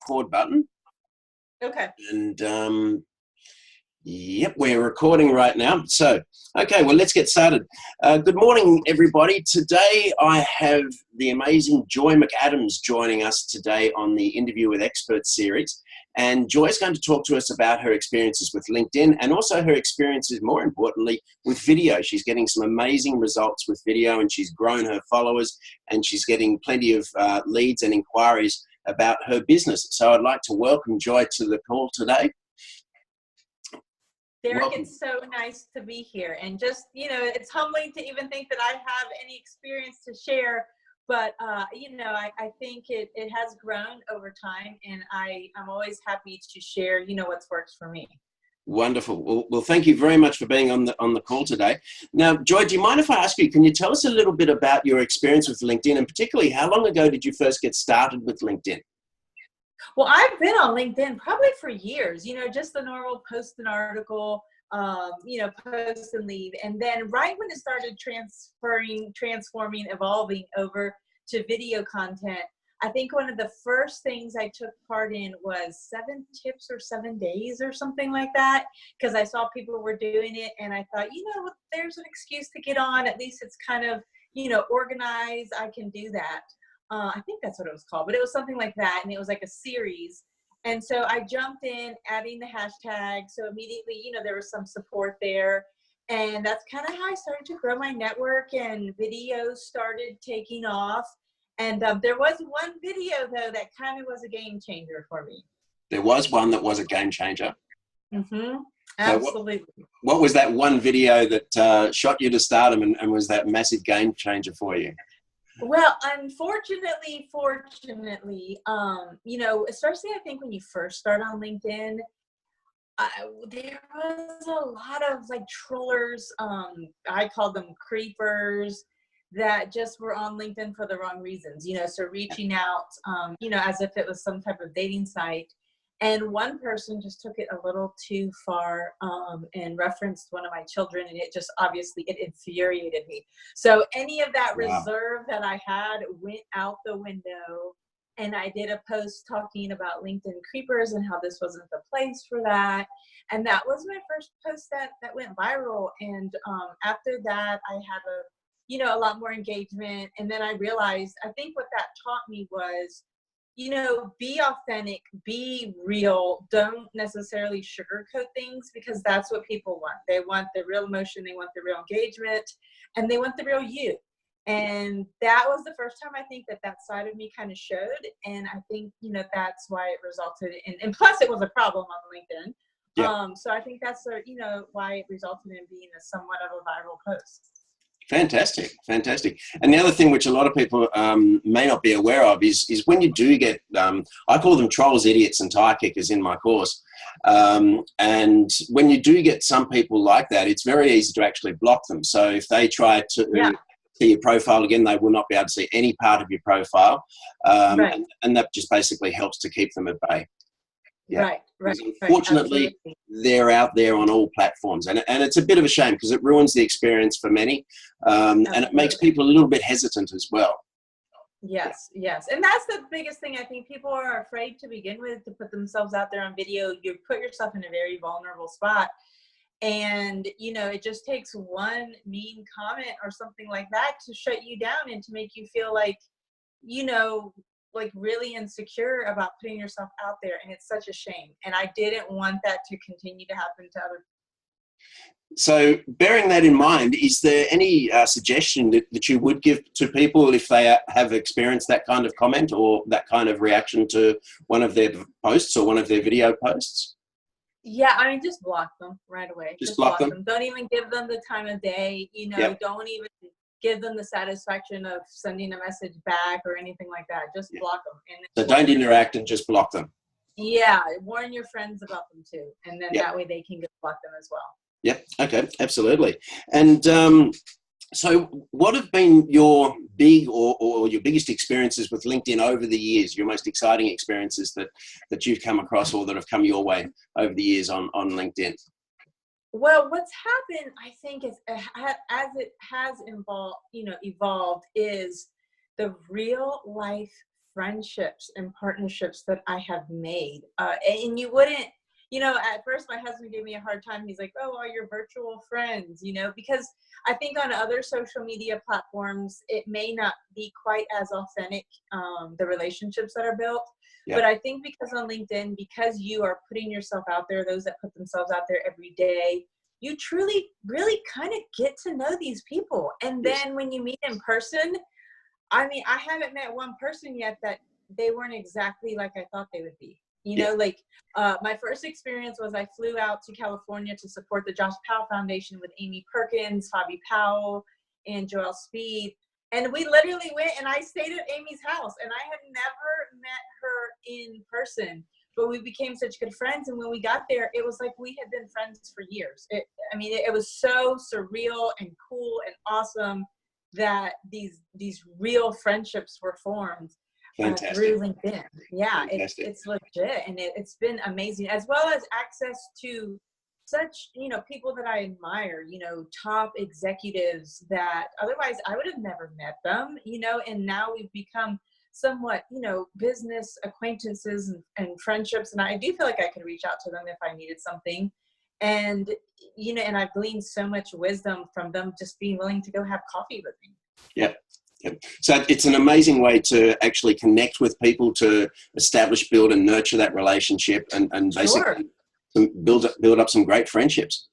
record button. Okay. And yep, we're recording right now. So, okay, well, let's get started. Good morning, everybody. Today I have the amazing Joy McAdams joining us today on the Interview with Experts series. And Joy's going to talk to us about her experiences with LinkedIn and also her experiences, more importantly, with video. She's getting some amazing results with video, and she's grown her followers, and she's getting plenty of leads and inquiries about her business. So I'd like to welcome Joy to the call today. Derek, Welcome. it's so nice to be here. And just, it's humbling to even think that I have any experience to share. But, I think it has grown over time, and I'm always happy to share, what's worked for me. Wonderful. Well, thank you very much for being on the call today. Now, Joy, do you mind if I ask you, can you tell us a little bit about your experience with LinkedIn, and particularly how long ago did you first get started with LinkedIn? Well, I've been on LinkedIn probably for years, just the normal post an article, post and leave. And then right when it started transforming, evolving over to video content, I think one of the first things I took part in was 7 tips or 7 days or something like that, because I saw people were doing it and I thought, there's an excuse to get on. At least it's kind of, organized. I can do that. I think that's what it was called, but it was something like that. And it was like a series. And so I jumped in, adding the hashtag. So immediately, there was some support there. And that's kind of how I started to grow my network, and videos started taking off. And there was one video, though, that kind of was a game changer for me. There was one that was a game changer. Mm-hmm. Absolutely. So what was that one video that shot you to stardom and was that massive game changer for you? Well, unfortunately, especially I think when you first start on LinkedIn, there was a lot of trollers. I call them creepers, that just were on LinkedIn for the wrong reasons, so reaching out, as if it was some type of dating site. And one person just took it a little too far and referenced one of my children, and it just obviously it infuriated me. So any of that reserve that I had went out the window, and I did a post talking about LinkedIn creepers and how this wasn't the place for that. And that was my first post that went viral. And after that, I had a lot more engagement. And then I realized, I think what that taught me was, be authentic, be real. Don't necessarily sugarcoat things, because that's what people want. They want the real emotion, they want the real engagement, and they want the real you. And that was the first time I think that side of me kind of showed. And I think, that's why it resulted in, and plus it was a problem on LinkedIn. Yeah. So I think that's, why it resulted in being a somewhat of a viral post. Fantastic. And the other thing which a lot of people may not be aware of is when you do get, I call them trolls, idiots, and tire kickers in my course. And when you do get some people like that, it's very easy to actually block them. So if they try to see your profile again, they will not be able to see any part of your profile. Right. And that just basically helps to keep them at bay. Yeah. Right. Unfortunately, they're out there on all platforms, and it's a bit of a shame, because it ruins the experience for many, and it makes people a little bit hesitant as well. Yes. And that's the biggest thing. I think people are afraid to begin with, to put themselves out there on video. You put yourself in a very vulnerable spot, and it just takes one mean comment or something like that to shut you down and to make you feel like really insecure about putting yourself out there. And it's such a shame. And I didn't want that to continue to happen to other people. So bearing that in mind, is there any suggestion that you would give to people if they have experienced that kind of comment or that kind of reaction to one of their posts or one of their video posts? Yeah, just block them right away. Just block them. Don't even give them the time of day. Don't even give them the satisfaction of sending a message back or anything like that. Just block them. So don't interact and just block them. Yeah, warn your friends about them too. And then that way they can block them as well. Yep. Okay. Absolutely. And so what have been your big or your biggest experiences with LinkedIn over the years, your most exciting experiences that you've come across or that have come your way over the years on LinkedIn? Well, what's happened, I think, is as it has evolved, is the real life friendships and partnerships that I have made. And you wouldn't, at first my husband gave me a hard time. He's like, oh, all your virtual friends, because I think on other social media platforms, it may not be quite as authentic, the relationships that are built. Yep. But I think because on LinkedIn, because you are putting yourself out there, those that put themselves out there every day, you truly, really kind of get to know these people. And then when you meet in person, I mean, I haven't met one person yet that they weren't exactly like I thought they would be. My first experience was I flew out to California to support the Josh Powell Foundation with Amy Perkins, Fabi Powell, and Joel Speed. And we literally went and I stayed at Amy's house, and I had never met her in person. But we became such good friends. And when we got there, it was like we had been friends for years. It was so surreal and cool and awesome that these real friendships were formed through LinkedIn. Yeah, it's legit. And it's been amazing, as well as access to such, people that I admire, top executives that otherwise I would have never met them, and now we've become somewhat, business acquaintances and friendships. And I do feel like I could reach out to them if I needed something. And, and I've gleaned so much wisdom from them just being willing to go have coffee with me. Yep. So it's an amazing way to actually connect with people, to establish, build and nurture that relationship and basically build up some great friendships.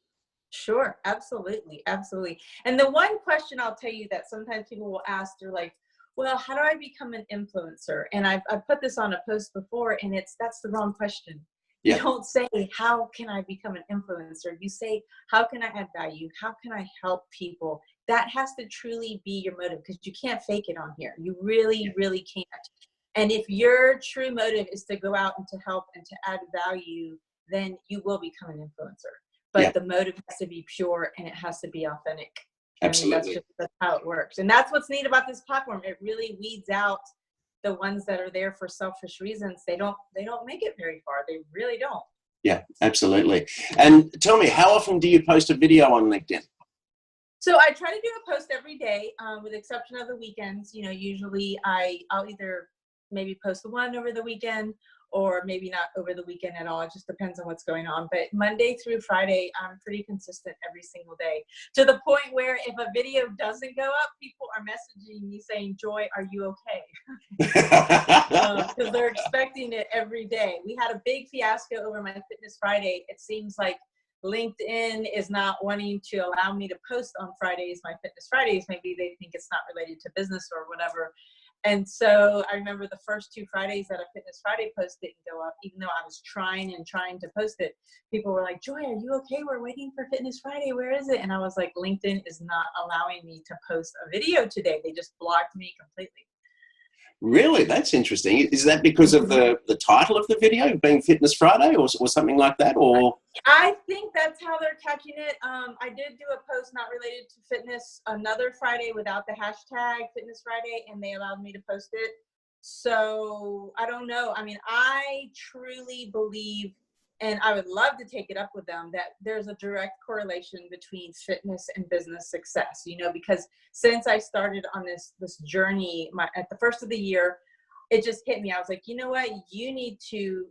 Sure. Absolutely. Absolutely. And the one question I'll tell you that sometimes people will ask, they're like, well, how do I become an influencer? And I've put this on a post before, and that's the wrong question. You don't say, how can I become an influencer? You say, how can I add value? How can I help people? That has to truly be your motive, because you can't fake it on here. You really, really can't. And if your true motive is to go out and to help and to add value, then you will become an influencer. But the motive has to be pure and it has to be authentic. Absolutely. That's how it works. And that's what's neat about this platform. It really weeds out the ones that are there for selfish reasons. They don't make it very far. They really don't. Yeah, absolutely. And tell me, how often do you post a video on LinkedIn? So I try to do a post every day, with the exception of the weekends. Usually I'll either maybe post the one over the weekend or maybe not over the weekend at all. It just depends on what's going on. But Monday through Friday, I'm pretty consistent every single day, to the point where if a video doesn't go up, people are messaging me saying, Joy, are you okay? Because they're expecting it every day. We had a big fiasco over my Fitness Friday. It seems like LinkedIn is not wanting to allow me to post on Fridays, my Fitness Fridays. Maybe they think it's not related to business or whatever. And so I remember the first 2 Fridays that a Fitness Friday post didn't go up, even though I was trying to post it. People were like, Joy, are you okay? We're waiting for Fitness Friday. Where is it? And I was like, LinkedIn is not allowing me to post a video today. They just blocked me completely. Really? That's interesting. Is that because of the title of the video being Fitness Friday or something like that? Or I think that's how they're catching it. I did do a post not related to fitness another Friday without the hashtag Fitness Friday, and they allowed me to post it. So I don't know. I mean, I truly believe, and I would love to take it up with them, that there's a direct correlation between fitness and business success, because since I started on this journey, at the first of the year, it just hit me. I was like, you know what? You need to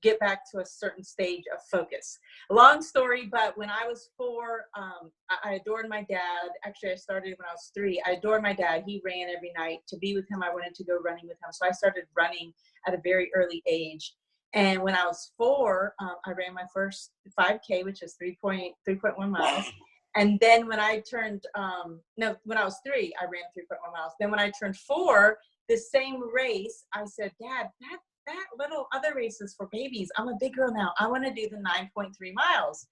get back to a certain stage of focus. Long story, but when I was 4, I adored my dad. Actually, I started when I was 3. I adored my dad. He ran every night. To be with him, I wanted to go running with him. So I started running at a very early age. And when I was 4, I ran my first 5K, which is 3.1 miles. And then when I turned, when I was 3, I ran 3.1 miles. Then when I turned 4, the same race, I said, Dad, that little other race is for babies. I'm a big girl now. I want to do the 9.3 miles.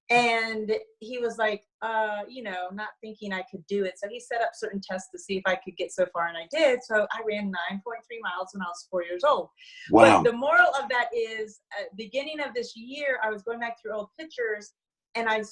And he was like, not thinking I could do it. So he set up certain tests to see if I could get so far, and I did. So I ran 9.3 miles when I was 4 years old. Wow. But the moral of that is, beginning of this year, I was going back through old pictures, and I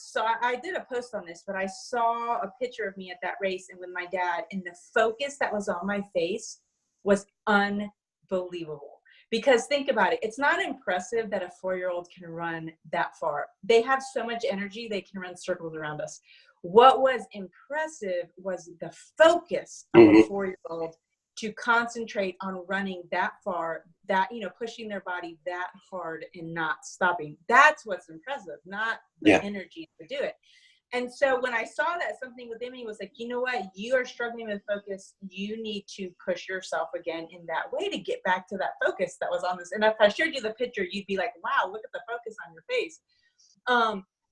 did a post on this, but I saw a picture of me at that race and with my dad, and the focus that was on my face was unbelievable. Because think about it, it's not impressive that a 4-year-old can run that far. They have so much energy, they can run circles around us. What was impressive was the focus of a 4-year-old to concentrate on running that far, that, you know, pushing their body that hard and not stopping. That's what's impressive, not the energy to do it. And so when I saw that, something within me was like, you know what, you are struggling with focus. You need to push yourself again in that way to get back to that focus that was on this. And if I showed you the picture, you'd be like, wow, look at the focus on your face.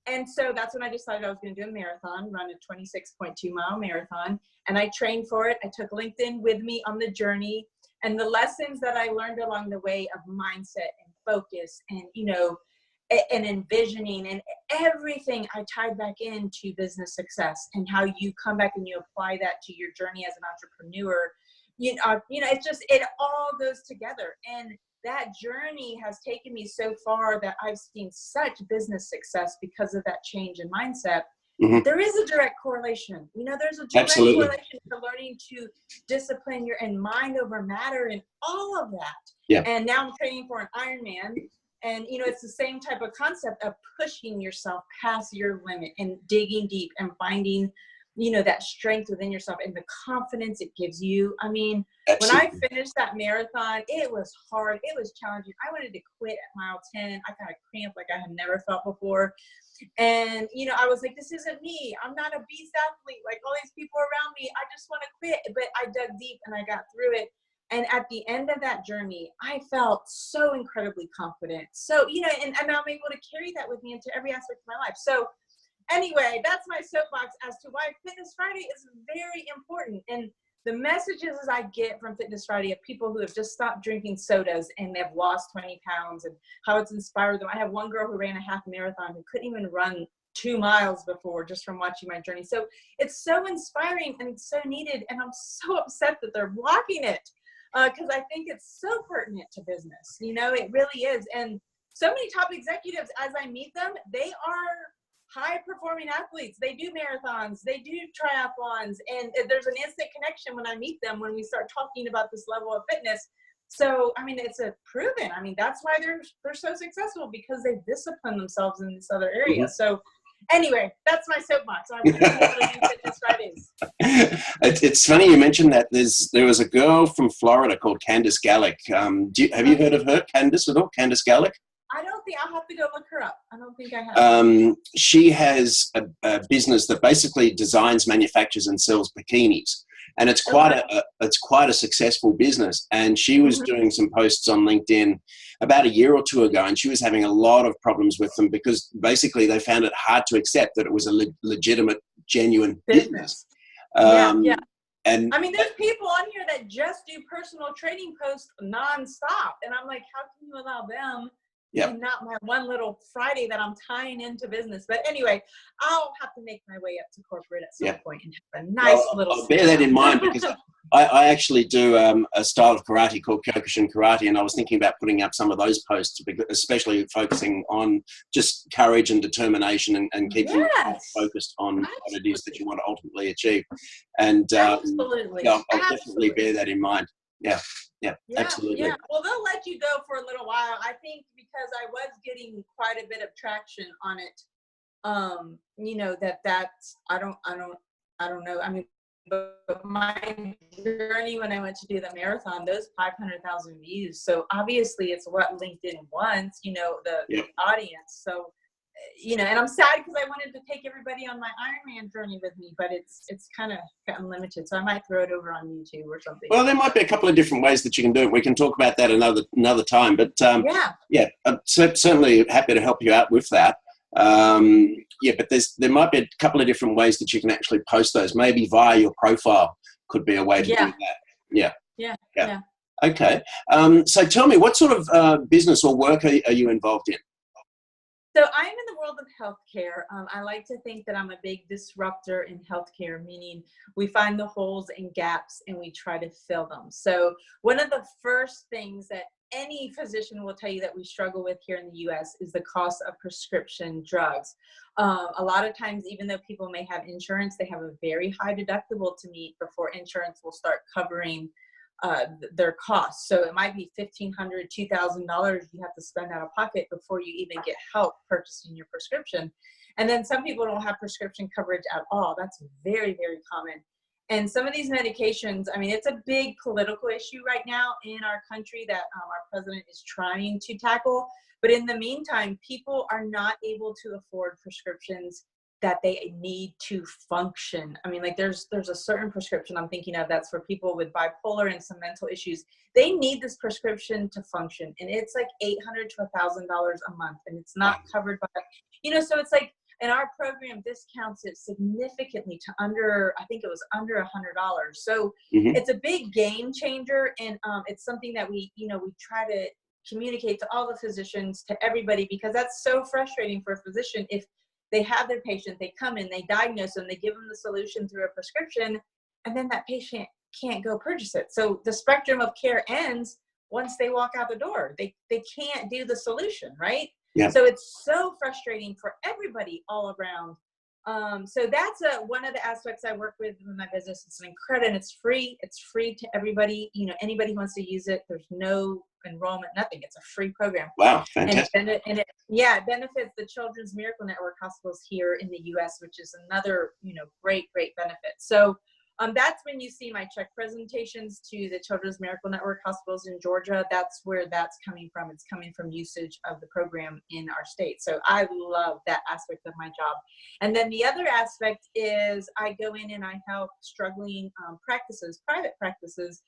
And so that's when I decided I was going to do a marathon, run a 26.2-mile marathon. And I trained for it. I took LinkedIn with me on the journey, and the lessons that I learned along the way of mindset and focus and, you know, and envisioning and everything, I tied back into business success and how you come back and you apply that to your journey as an entrepreneur. You know, it's just, it all goes together. And that journey has taken me so far that I've seen such business success because of that change in mindset. There is a direct correlation. You know, there's a direct correlation to learning to discipline your and mind over matter and all of that. Yeah. And now I'm training for an Ironman. And, you know, it's the same type of concept of pushing yourself past your limit and digging deep and finding, you know, that strength within yourself and the confidence it gives you. I mean, Absolutely. when I finished that marathon, it was hard. It was challenging. I wanted to quit at mile 10. I got a cramp like I had never felt before. And, you know, I was like, this isn't me. I'm not a beast athlete like all these people around me. I just want to quit. But I dug deep and I got through it. And at the end of that journey, I felt so incredibly confident. So, you know, and I'm able to carry that with me into every aspect of my life. So anyway, that's my soapbox as to why Fitness Friday is very important. And the messages I get from Fitness Friday of people who have just stopped drinking sodas and they've lost 20 pounds and how it's inspired them. I have one girl who ran a half marathon who couldn't even run 2 miles before just from watching my journey. So it's so inspiring and it's so needed. And I'm so upset that they're blocking it. Because I think it's so pertinent to business. You know, it really is. And so many top executives, as I meet them, they are high-performing athletes. They do marathons. They do triathlons. And there's an instant connection when I meet them when we start talking about this level of fitness. So, I mean, it's a proven. I mean, that's why they're so successful, because they discipline themselves in this other area. So anyway, that's my soapbox. I want people to do Fitness Fridays. It's funny you mentioned that. There was a girl from Florida called Candace Kelley. Have you heard of her, Candace, at all? Candace Kelley? I don't think. I'll have to go look her up. I don't think I have. She has a business that basically designs, manufactures, and sells bikinis, and it's quite a successful business. And she was doing some posts on LinkedIn about a year or two ago, and she was having a lot of problems with them because basically they found it hard to accept that it was a legitimate, genuine business. Yeah. And I mean, there's people on here that just do personal training posts nonstop, and I'm like, how can you allow them? And not my one little Friday that I'm tying into business. But anyway, I'll have to make my way up to corporate at some point and have a nice little. I'll bear that in mind because I actually do a style of karate called Kyokushin karate, and I was thinking about putting up some of those posts, especially focusing on just courage and determination and keeping you focused on what it is that you want to ultimately achieve. And absolutely, I'll definitely bear that in mind. Yeah, absolutely. Yeah, well, they'll let you go for a little while. I think because I was getting quite a bit of traction on it. You know, that's I don't know. I mean, but my journey when I went to do the marathon, those 500,000 views. So obviously, it's what LinkedIn wants. You know, the audience. So, you know, and I'm sad because I wanted to take everybody on my Ironman journey with me, but it's kind of gotten limited. So I might throw it over on YouTube or something. Well, there might be a couple of different ways that you can do it. We can talk about that another time. But I'm certainly happy to help you out with that. But there might be a couple of different ways that you can actually post those. Maybe via your profile could be a way to do that. Yeah. Okay. So tell me, what sort of business or work are you involved in? So I'm in the world of healthcare. I like to think that I'm a big disruptor in healthcare, meaning we find the holes and gaps and we try to fill them. So one of the first things that any physician will tell you that we struggle with here in the US is the cost of prescription drugs. A lot of times, even though people may have insurance, they have a very high deductible to meet before insurance will start covering their costs. So it might be $1,500, $2,000 you have to spend out of pocket before you even get help purchasing your prescription. And then some people don't have prescription coverage at all. That's very, very common. And some of these medications, I mean, it's a big political issue right now in our country that our president is trying to tackle. But in the meantime, people are not able to afford prescriptions that they need to function. I mean, like there's a certain prescription I'm thinking of that's for people with bipolar and some mental issues. They need this prescription to function, and it's like $800 to $1,000 a month, and it's not covered by, so it's like, in our program discounts it significantly to under, I think it was under $100. So it's a big game changer, and it's something that we try to communicate to all the physicians, to everybody, because that's so frustrating for a physician. If they have their patient, they come in, they diagnose them, they give them the solution through a prescription, and then that patient can't go purchase it. So the spectrum of care ends once they walk out the door. They can't do the solution, right? Yeah. So it's so frustrating for everybody all around. So that's one of the aspects I work with in my business. It's an incredible, and it's free. It's free to everybody. Anybody who wants to use it. There's no enrollment, nothing. It's a free program. Wow, fantastic. And it benefits the Children's Miracle Network hospitals here in the U.S., which is another, great benefit. So that's when you see my check presentations to the Children's Miracle Network hospitals in Georgia. That's where that's coming from. It's coming from usage of the program in our state. So I love that aspect of my job. And then the other aspect is I go in and I help struggling private practices,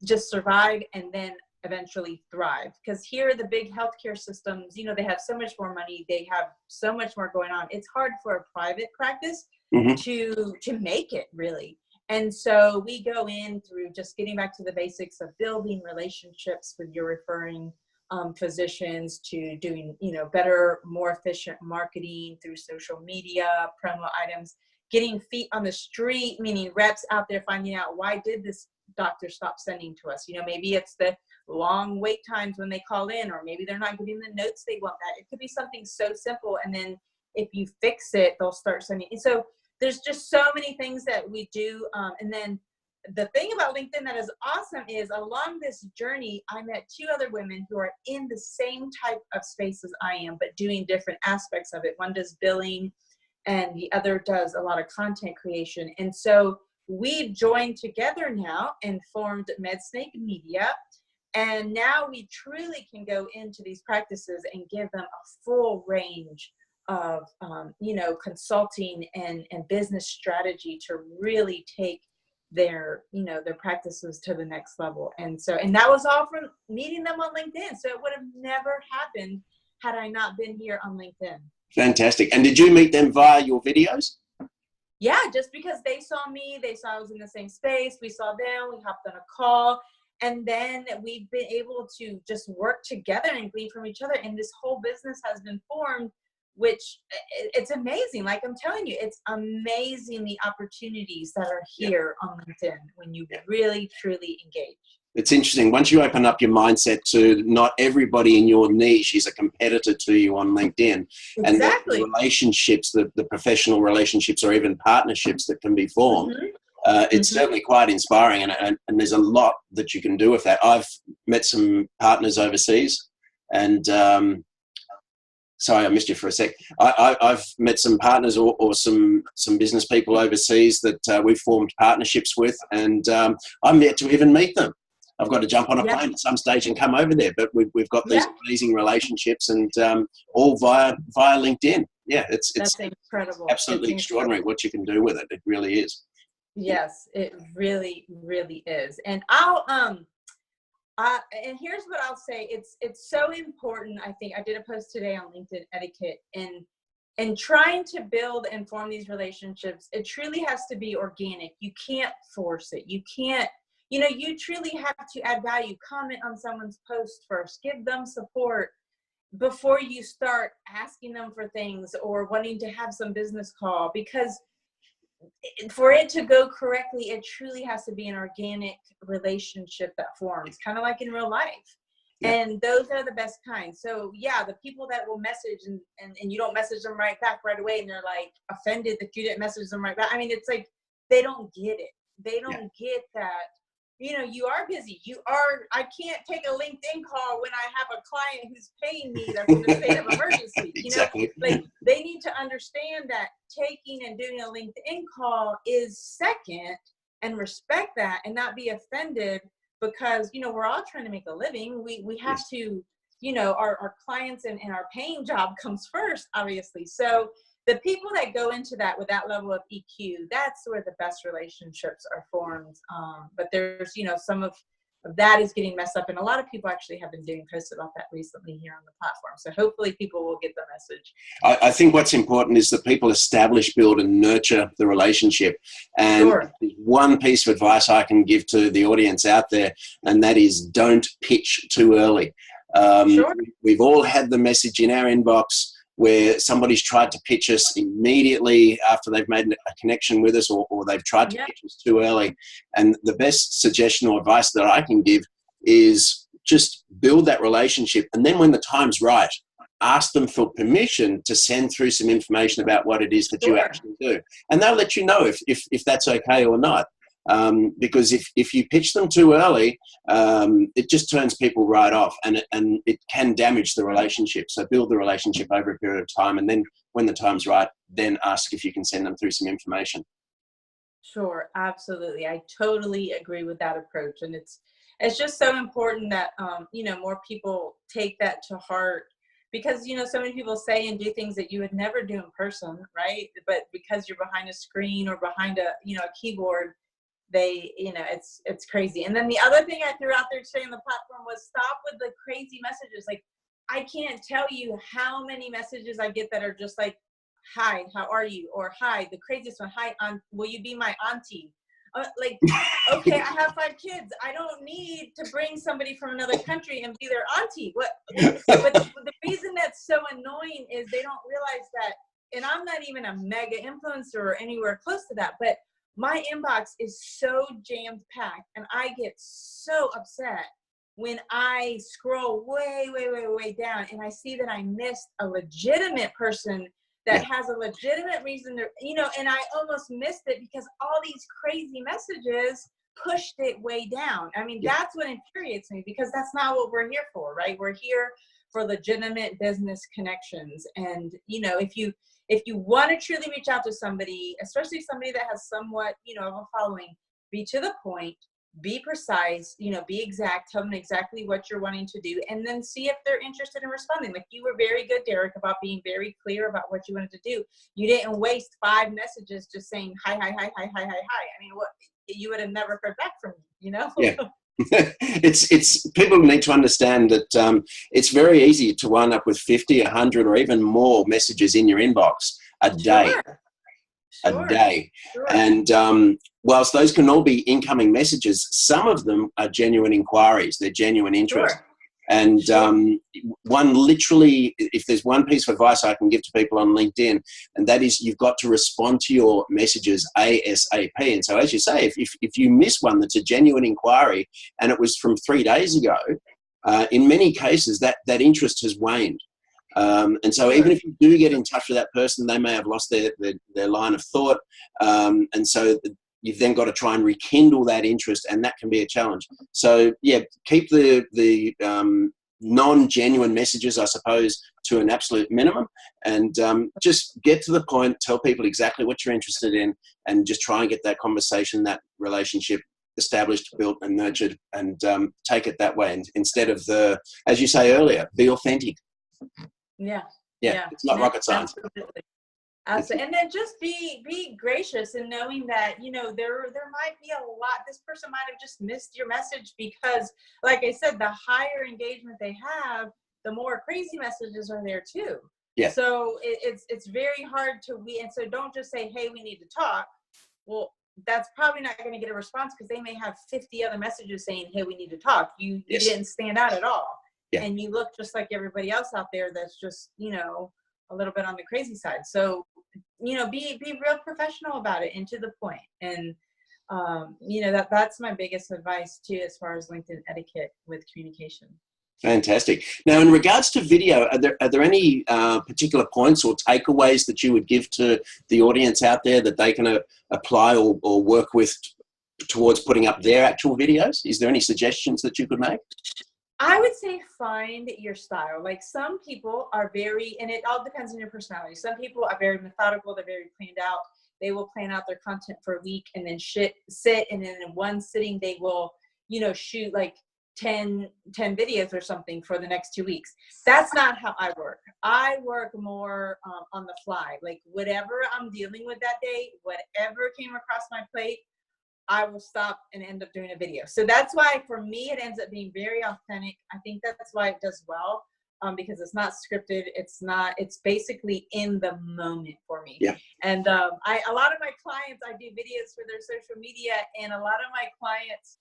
just survive and then eventually thrive. Because here, the big healthcare systems, they have so much more money. They have so much more going on. It's hard for a private practice to make it, really. And so we go in through just getting back to the basics of building relationships with your referring physicians, to doing, better, more efficient marketing through social media, promo items, getting feet on the street, meaning reps out there finding out, why did this doctor stop sending to us? Maybe it's the long wait times when they call in, or maybe they're not getting the notes they want. That it could be something so simple, and then if you fix it, they'll start sending. And so there's just so many things that we do. And then the thing about LinkedIn that is awesome is, along this journey, I met two other women who are in the same type of space as I am, but doing different aspects of it. One does billing, and the other does a lot of content creation. And so we've joined together now and formed MedSnake Media. And now we truly can go into these practices and give them a full range of, consulting and business strategy to really take their practices to the next level. And that was all from meeting them on LinkedIn. So it would have never happened had I not been here on LinkedIn. Fantastic. And did you meet them via your videos? Yeah, just because they saw me, they saw I was in the same space. We saw them, we hopped on a call, and then we've been able to just work together and glean from each other. And this whole business has been formed, which it's amazing. Like I'm telling you, it's amazing the opportunities that are here on LinkedIn when you really, truly engage. It's interesting. Once you open up your mindset to not everybody in your niche is a competitor to you on LinkedIn. Exactly. And the relationships, the professional relationships, or even partnerships that can be formed, it's certainly quite inspiring. And there's a lot that you can do with that. I've met some partners overseas, and sorry, I missed you for a sec. I've met some partners or some business people overseas that we've formed partnerships with, and I'm yet to even meet them. I've got to jump on a plane at some stage and come over there, but we've got these amazing relationships, and all via LinkedIn. Yeah, it's incredible. Absolutely extraordinary what you can do with it. It really is. Yes, it really, really is. And and here's what I'll say. It's so important. I think I did a post today on LinkedIn etiquette, and trying to build and form these relationships. It truly has to be organic. You can't force it. You can't. You truly have to add value. Comment on someone's post first. Give them support before you start asking them for things or wanting to have some business call. Because for it to go correctly, it truly has to be an organic relationship that forms, kind of like in real life. Yeah. And those are the best kind. So yeah, the people that will message and you don't message them right back right away, and they're like offended that you didn't message them right back. I mean, it's like they don't get it. They don't get that you are busy. I can't take a LinkedIn call when I have a client who's paying me that's in a state of emergency. Exactly. Like they need to understand that taking and doing a LinkedIn call is second, and respect that and not be offended, because, we're all trying to make a living. We have to, our clients and our paying job comes first, obviously. So the people that go into that with that level of EQ, that's where the best relationships are formed. But there's, some of that is getting messed up. And a lot of people actually have been doing posts about that recently here on the platform. So hopefully people will get the message. I think what's important is that people establish, build, and nurture the relationship. And Sure. One piece of advice I can give to the audience out there, and that is don't pitch too early. Sure. We've all had the message in our inbox where somebody's tried to pitch us immediately after they've made a connection with us, or they've tried to pitch us too early. And the best suggestion or advice that I can give is just build that relationship. And then when the time's right, ask them for permission to send through some information about what it is that you actually do. And they'll let you know if that's okay or not. Because if you pitch them too early, it just turns people right off, and it can damage the relationship. So build the relationship over a period of time, and then when the time's right, then ask if you can send them through some information. Sure, absolutely. I totally agree with that approach, and it's just so important that more people take that to heart, because so many people say and do things that you would never do in person, right? But because you're behind a screen or behind a keyboard, it's crazy. And then the other thing I threw out there today on the platform was stop with the crazy messages. Like, I can't tell you how many messages I get that are just like, hi, how are you? Or hi, the craziest one, hi, will you be my auntie? Like, okay, I have 5 kids. I don't need to bring somebody from another country and be their auntie. But the reason that's so annoying is they don't realize that, and I'm not even a mega influencer or anywhere close to that, but my inbox is so jammed-packed, and I get so upset when I scroll way, way, way, way down and I see that I missed a legitimate person that has a legitimate reason to, and I almost missed it because all these crazy messages pushed it way down. I mean, that's what infuriates me, because that's not what we're here for, right? We're here for legitimate business connections. And, if you want to truly reach out to somebody, especially somebody that has somewhat, of a following, be to the point, be precise, be exact, tell them exactly what you're wanting to do, and then see if they're interested in responding. Like, you were very good, Derek, about being very clear about what you wanted to do. You didn't waste 5 messages just saying, hi, hi, hi, hi, hi, hi, hi. I mean, what, you would have never heard back from me, Yeah. It's people need to understand that it's very easy to wind up with 50, 100, or even more messages in your inbox a day. Sure. A day. Sure. And whilst those can all be incoming messages, some of them are genuine inquiries, they're genuine interest. Sure. And one literally, if there's one piece of advice I can give to people on LinkedIn, and that is you've got to respond to your messages ASAP. And so, as you say, if you miss one that's a genuine inquiry and it was from 3 days ago, in many cases that interest has waned. And so even if you do get in touch with that person, they may have lost their line of thought. And so you've then got to try and rekindle that interest, and that can be a challenge. So keep the non-genuine messages, I suppose, to an absolute minimum, and just get to the point, tell people exactly what you're interested in, and just try and get that conversation, that relationship established, built, and nurtured, and take it that way. And instead of as you say earlier, be authentic. Yeah. It's not rocket science. Absolutely. And then just be gracious in knowing that, there might be a lot, this person might have just missed your message, because like I said, the higher engagement they have, the more crazy messages are there too. Yeah. So it's very hard and so don't just say, hey, we need to talk. Well, that's probably not going to get a response, because they may have 50 other messages saying, hey, we need to talk. You didn't stand out at all. Yeah. And you look just like everybody else out there that's just, a little bit on the crazy side. So, be real professional about it and to the point. And, that's my biggest advice too, as far as LinkedIn etiquette with communication. Fantastic. Now, in regards to video, are there any particular points or takeaways that you would give to the audience out there that they can apply or work with towards putting up their actual videos? Is there any suggestions that you could make? I would say find your style. Like some people are very, and it all depends on your personality. Some people are very methodical. They're very planned out. They will plan out their content for a week and then sit, and then in one sitting, they will, you know, shoot like 10 videos or something for the next 2 weeks. That's not how I work. I work more on the fly. Like whatever I'm dealing with that day, whatever came across my plate, I will stop and end up doing a video. So that's why for me, it ends up being very authentic. I think that's why it does well, because it's not scripted. It's basically in the moment for me. Yeah. And a lot of my clients, I do videos for their social media, and a lot of my clients,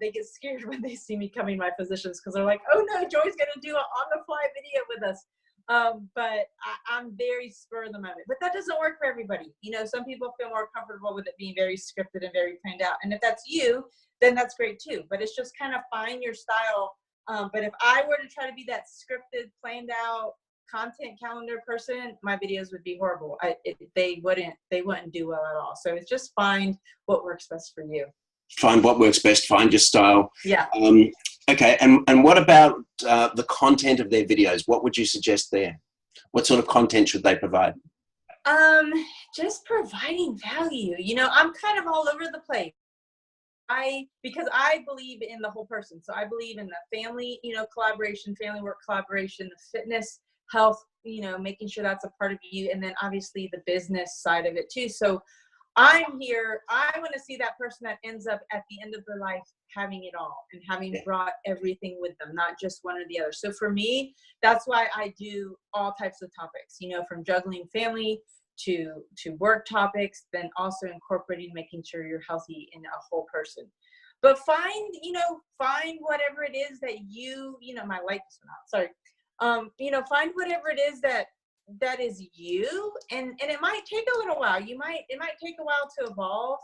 they get scared when they see me coming to my positions because they're like, oh no, Joy's going to do an on-the-fly video with us. But I'm very spur of the moment. But that doesn't work for everybody. You know, some people feel more comfortable with it being very scripted and very planned out. And if that's you, then that's great too. But it's just kind of find your style. But if I were to try to be that scripted, planned out content calendar person, my videos would be horrible. They wouldn't do well at all. So it's just find what works best for you. Find what works best, find your style. Yeah. Okay, and what about the content of their videos? What would you suggest there? What sort of content should they provide? Just providing value. You know, I'm kind of all over the place. Because I believe in the whole person. So I believe in the family, you know, collaboration, family work collaboration, the fitness, health, you know, making sure that's a part of you. And then obviously the business side of it too. So I'm here. I want to see that person that ends up at the end of their life having it all and having brought everything with them, not just one or the other. So for me, that's why I do all types of topics, you know, from juggling family to work topics, then also incorporating making sure you're healthy in a whole person. But find whatever it is that you know, my light just went out, sorry. You know, find whatever it is that is you, and it might take a little while. It might take a while to evolve,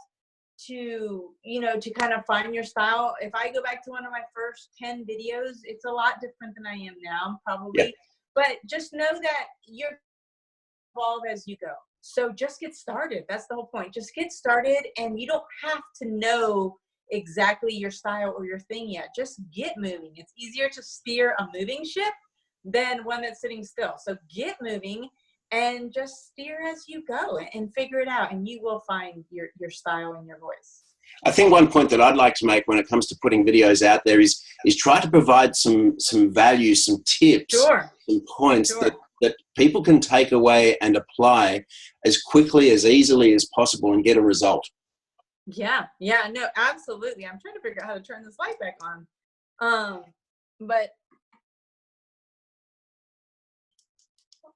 to, you know, to kind of find your style. If I go back to one of my first 10 videos, it's a lot different than I am now, probably. Yeah. But just know that you're evolve as you go. So just get started. That's the whole point. Just get started, and you don't have to know exactly your style or your thing yet. Just get moving. It's easier to steer a moving ship than one that's sitting still. So get moving and just steer as you go and figure it out, and you will find your style and your voice. I think one point that I'd like to make when it comes to putting videos out there is try to provide some value, some tips, sure, some points that people can take away and apply as quickly, as easily as possible and get a result. Yeah, no, absolutely. I'm trying to figure out how to turn this light back on. But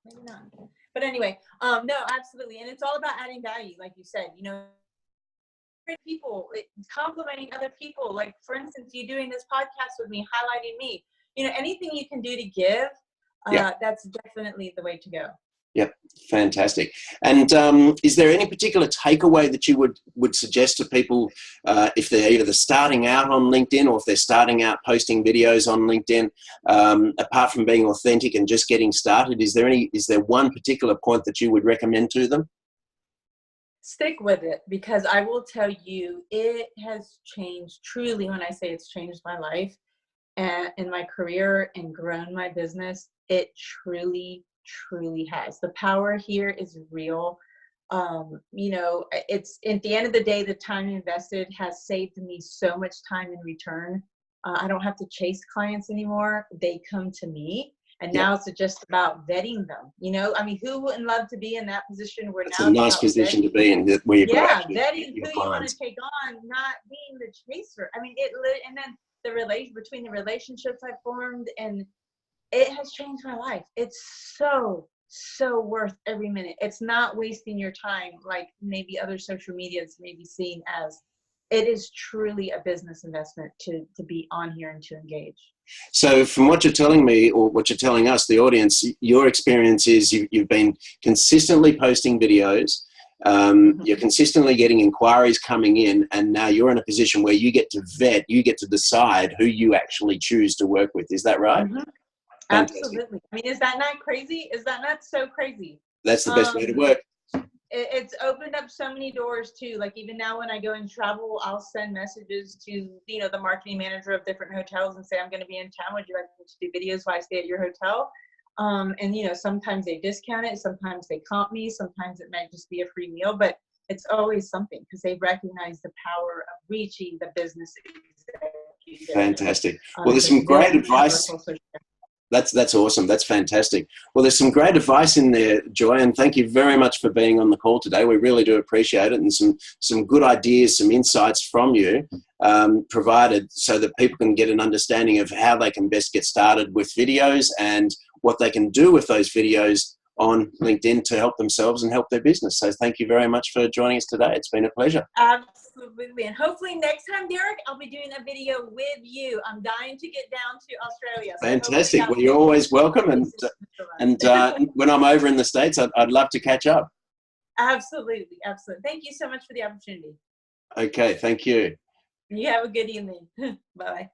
maybe not. But anyway, no, absolutely. And it's all about adding value, like you said, you know, people, complimenting other people. Like, for instance, you doing this podcast with me, highlighting me, you know, anything you can do to give, that's definitely the way to go. Yep, fantastic. And is there any particular takeaway that you would suggest to people if they're either starting out on LinkedIn or if they're starting out posting videos on LinkedIn, apart from being authentic and just getting started? Is there one particular point that you would recommend to them? Stick with it, because I will tell you, it has changed truly. When I say it's changed my life and in my career and grown my business, it truly has. The power here is real. You know, it's at the end of the day, the time invested has saved me so much time in return. I don't have to chase clients anymore. They come to me, and now it's just about vetting them. You know, I mean, who wouldn't love to be in that position where it's now a nice position to be in, where you've got vetting who you want to take on, not being the chaser. I mean, and then between the relationships I formed, and it has changed my life. It's so worth every minute. It's not wasting your time like maybe other social medias may be seen as. It is truly a business investment to be on here and to engage. So from what you're telling me, or what you're telling us, the audience, your experience is you've been consistently posting videos, you're consistently getting inquiries coming in, and now you're in a position where you get to vet, you get to decide who you actually choose to work with. Is that right? Mm-hmm. Absolutely. I mean, is that not crazy? Is that not so crazy? That's the best way to work. it's opened up so many doors too. Like even now when I go and travel, I'll send messages to, the marketing manager of different hotels and say, I'm going to be in town. Would you like me to do videos while I stay at your hotel? And sometimes they discount it. Sometimes they comp me. Sometimes it might just be a free meal, but it's always something because they recognize the power of reaching the business executive. Fantastic. Well, there's some great advice. That's awesome. That's fantastic. Well, there's some great advice in there, Joy, and thank you very much for being on the call today. We really do appreciate it, and some good ideas, some insights from you provided so that people can get an understanding of how they can best get started with videos and what they can do with those videos on LinkedIn to help themselves and help their business. So thank you very much for joining us today. It's been a pleasure. Absolutely. And hopefully next time, Derek, I'll be doing a video with you. I'm dying to get down to Australia. So fantastic. Well, you're always welcome. And when I'm over in the States, I'd love to catch up. Absolutely. Absolutely. Thank you so much for the opportunity. Okay. Thank you. You have a good evening. Bye.